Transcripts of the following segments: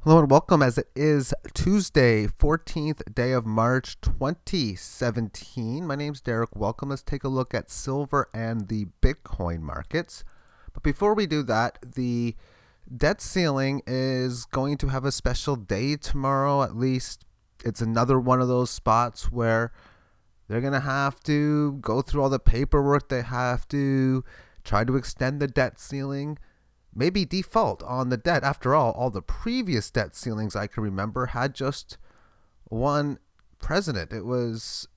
Hello and welcome as it is Tuesday, 14th day of March 2017. My name's Derek. Welcome. Let's take a look at silver and the Bitcoin markets. But before we do that, the debt ceiling is going to have a special day tomorrow. At least it's another one of those spots where they're going to have to go through all the paperwork. They have to try to extend the debt ceiling. Maybe default on the debt. After all the previous debt ceilings I can remember had just one president. It was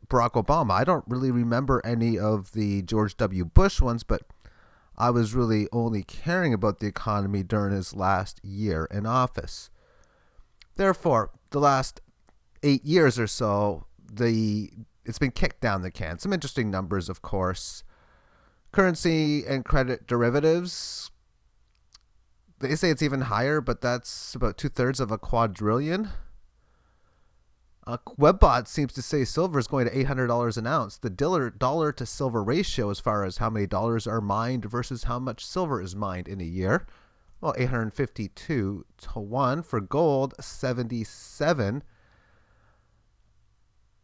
Barack Obama. I don't really remember any of the George W. Bush ones, but I was really only caring about the economy during his last year in office. Therefore, the last 8 years or so, it's been kicked down the can. Some interesting numbers, of course. Currency and credit derivatives, they say it's even higher, but that's about 2/3 of a quadrillion. Webbot seems to say silver is going to $800 an ounce. The dollar to silver ratio, as far as how many dollars are mined versus how much silver is mined in a year, well, 852 to 1. For gold, 77.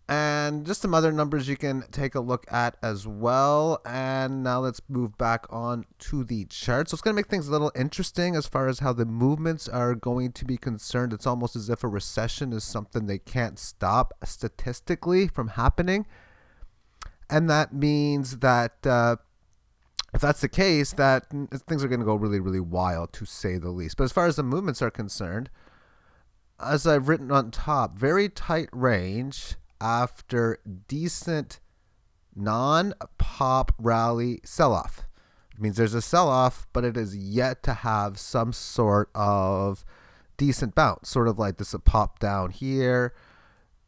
And just some other numbers you can take a look at as well. And now let's move back on to the chart. So it's going to make things a little interesting as far as how the movements are going to be concerned. It's almost as if a recession is something they can't stop statistically from happening. And that means that if that's the case, that things are going to go really, really wild, to say the least. But as far as the movements are concerned, as I've written on top, very tight range after decent non-pop rally sell-off. It means there's a sell-off, but it is yet to have some sort of decent bounce, sort of like this, a pop down here.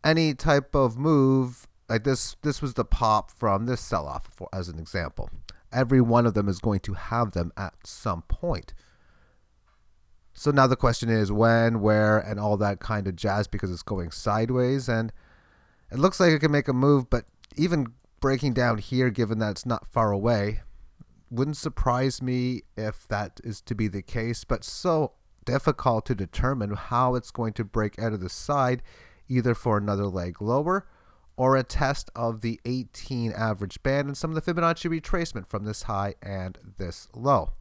Any type of move like this was the pop from this sell-off, as an example. Every one of them is going to have them at some point. So now the question is when, where, and all that kind of jazz, because it's going sideways, and it looks like it can make a move, but even breaking down here, given that it's not far away, wouldn't surprise me if that is to be the case, but so difficult to determine how it's going to break out of the side, either for another leg lower or a test of the 18 average band and some of the Fibonacci retracement from this high and this low.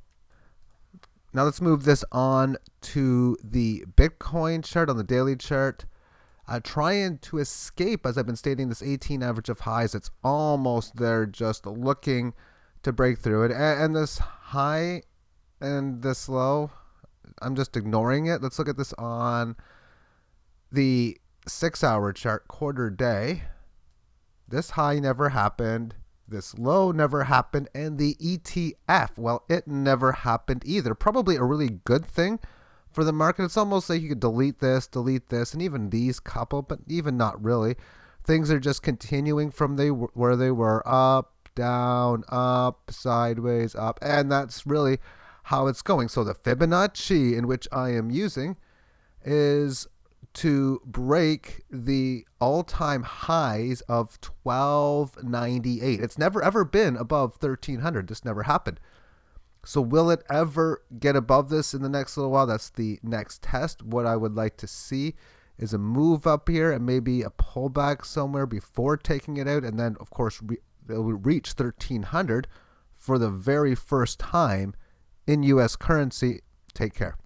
Now let's move this on to the Bitcoin chart on the daily chart. Trying to escape, as I've been stating, this 18 average of highs. It's almost there, just looking to break through it. And this high and this low, I'm just ignoring it. Let's look at this on the 6-hour chart, quarter day. This high never happened. This low never happened. And the ETF, well, it never happened either. Probably a really good thing for the market. It's almost like you could delete this, and even these couple, but even not really. Things are just continuing from where they were, up, down, up, sideways, up, and that's really how it's going. So the Fibonacci in which I am using is to break the all-time highs of 1298. It's never ever been above 1300. This never happened. So will it ever get above this in the next little while? That's the next test. What I would like to see is a move up here and maybe a pullback somewhere before taking it out. And then, of course, it will reach 1300 for the very first time in U.S. currency. Take care.